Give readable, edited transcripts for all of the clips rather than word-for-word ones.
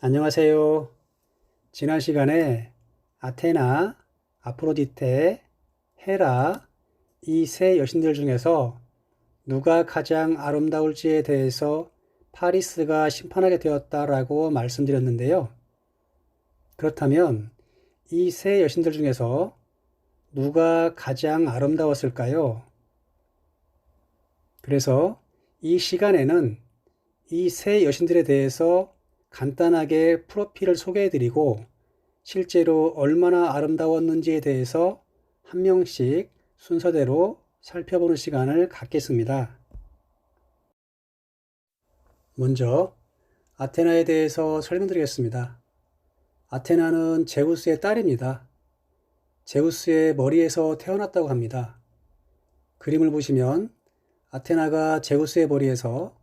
안녕하세요. 지난 시간에 아테나, 아프로디테, 헤라 이 세 여신들 중에서 누가 가장 아름다울지에 대해서 파리스가 심판하게 되었다라고 말씀드렸는데요. 그렇다면 이 세 여신들 중에서 누가 가장 아름다웠을까요? 그래서 이 시간에는 이 세 여신들에 대해서 간단하게 프로필을 소개해드리고 실제로 얼마나 아름다웠는지에 대해서 한 명씩 순서대로 살펴보는 시간을 갖겠습니다. 먼저 아테나에 대해서 설명드리겠습니다. 아테나는 제우스의 딸입니다. 제우스의 머리에서 태어났다고 합니다. 그림을 보시면 아테나가 제우스의 머리에서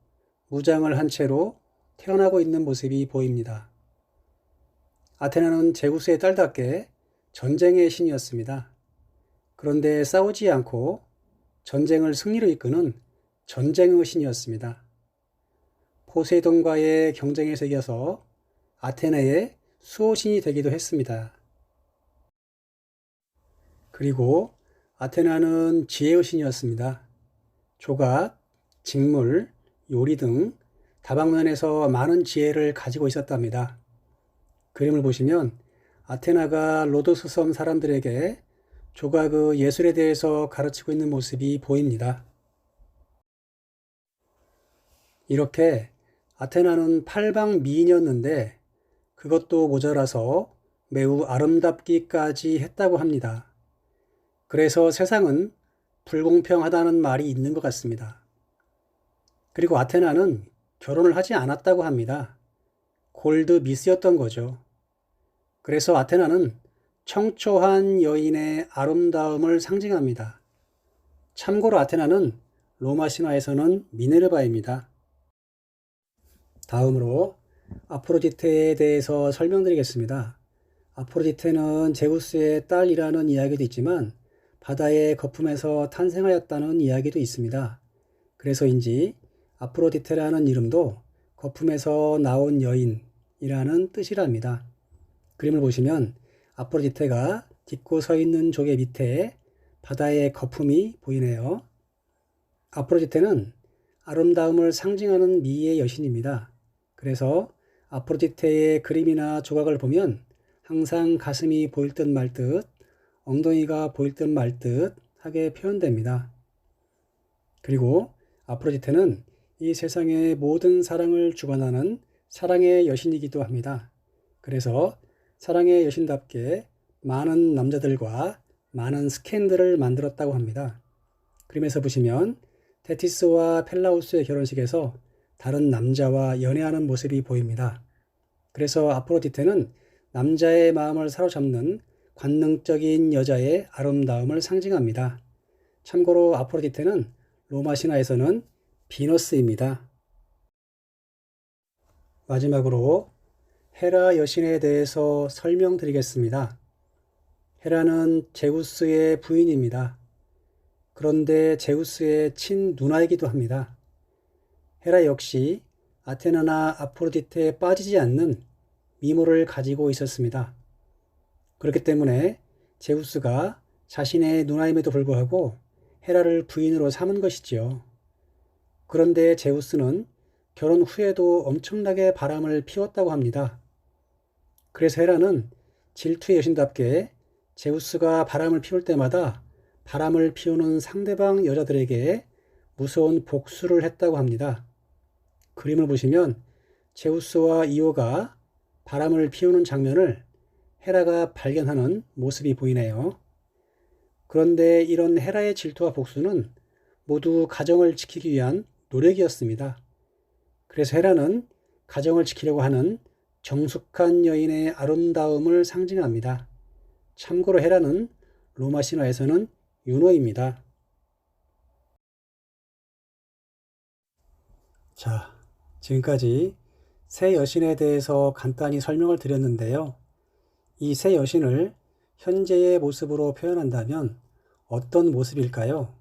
무장을 한 채로 태어나고 있는 모습이 보입니다. 아테나는 제우스의 딸답게 전쟁의 신이었습니다. 그런데 싸우지 않고 전쟁을 승리로 이끄는 전쟁의 신이었습니다. 포세이돈과의 경쟁에서 이겨서 아테네의 수호신이 되기도 했습니다. 그리고 아테나는 지혜의 신이었습니다. 조각, 직물, 요리 등 다방면에서 많은 지혜를 가지고 있었답니다. 그림을 보시면 아테나가 로도스 섬 사람들에게 조각의 예술에 대해서 가르치고 있는 모습이 보입니다. 이렇게 아테나는 팔방미인이었는데 그것도 모자라서 매우 아름답기까지 했다고 합니다. 그래서 세상은 불공평하다는 말이 있는 것 같습니다. 그리고 아테나는 결혼을 하지 않았다고 합니다. 골드 미스였던 거죠. 그래서 아테나는 청초한 여인의 아름다움을 상징합니다. 참고로 아테나는 로마 신화에서는 미네르바입니다. 다음으로 아프로디테에 대해서 설명드리겠습니다. 아프로디테는 제우스의 딸이라는 이야기도 있지만 바다의 거품에서 탄생하였다는 이야기도 있습니다. 그래서인지 아프로디테라는 이름도 거품에서 나온 여인이라는 뜻이랍니다. 그림을 보시면 아프로디테가 딛고 서 있는 조개 밑에 바다의 거품이 보이네요. 아프로디테는 아름다움을 상징하는 미의 여신입니다. 그래서 아프로디테의 그림이나 조각을 보면 항상 가슴이 보일 듯 말 듯, 엉덩이가 보일 듯 말 듯 하게 표현됩니다. 그리고 아프로디테는 이 세상의 모든 사랑을 주관하는 사랑의 여신이기도 합니다. 그래서 사랑의 여신답게 많은 남자들과 많은 스캔들을 만들었다고 합니다. 그림에서 보시면 테티스와 펠라우스의 결혼식에서 다른 남자와 연애하는 모습이 보입니다. 그래서 아프로디테는 남자의 마음을 사로잡는 관능적인 여자의 아름다움을 상징합니다. 참고로 아프로디테는 로마 신화에서는 비너스입니다. 마지막으로 헤라 여신에 대해서 설명드리겠습니다. 헤라는 제우스의 부인입니다. 그런데 제우스의 친누나이기도 합니다. 헤라 역시 아테나나 아프로디테에 빠지지 않는 미모를 가지고 있었습니다. 그렇기 때문에 제우스가 자신의 누나임에도 불구하고 헤라를 부인으로 삼은 것이지요. 그런데 제우스는 결혼 후에도 엄청나게 바람을 피웠다고 합니다. 그래서 헤라는 질투의 여신답게 제우스가 바람을 피울 때마다 바람을 피우는 상대방 여자들에게 무서운 복수를 했다고 합니다. 그림을 보시면 제우스와 이오가 바람을 피우는 장면을 헤라가 발견하는 모습이 보이네요. 그런데 이런 헤라의 질투와 복수는 모두 가정을 지키기 위한 노력이었습니다. 그래서 헤라는 가정을 지키려고 하는 정숙한 여인의 아름다움을 상징합니다. 참고로 헤라는 로마 신화에서는 유노입니다. 자, 지금까지 세 여신에 대해서 간단히 설명을 드렸는데요. 이 세 여신을 현재의 모습으로 표현한다면 어떤 모습일까요?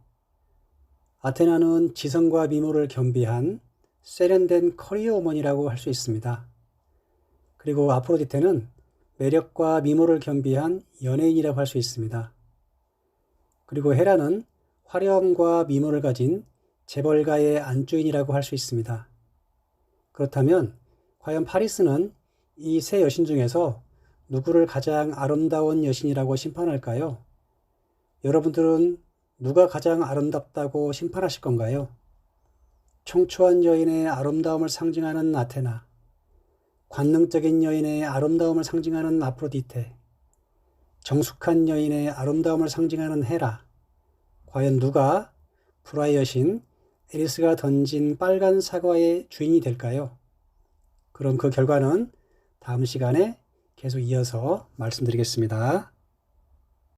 아테나는 지성과 미모를 겸비한 세련된 커리어 우먼이라고 할 수 있습니다. 그리고 아프로디테는 매력과 미모를 겸비한 연예인이라고 할 수 있습니다. 그리고 헤라는 화려함과 미모를 가진 재벌가의 안주인이라고 할 수 있습니다. 그렇다면 과연 파리스는 이 세 여신 중에서 누구를 가장 아름다운 여신이라고 심판할까요? 여러분들은 누가 가장 아름답다고 심판하실 건가요? 청초한 여인의 아름다움을 상징하는 아테나, 관능적인 여인의 아름다움을 상징하는 아프로디테, 정숙한 여인의 아름다움을 상징하는 헤라. 과연 누가 불화의 여신 에리스가 던진 빨간 사과의 주인이 될까요? 그럼 그 결과는 다음 시간에 계속 이어서 말씀드리겠습니다.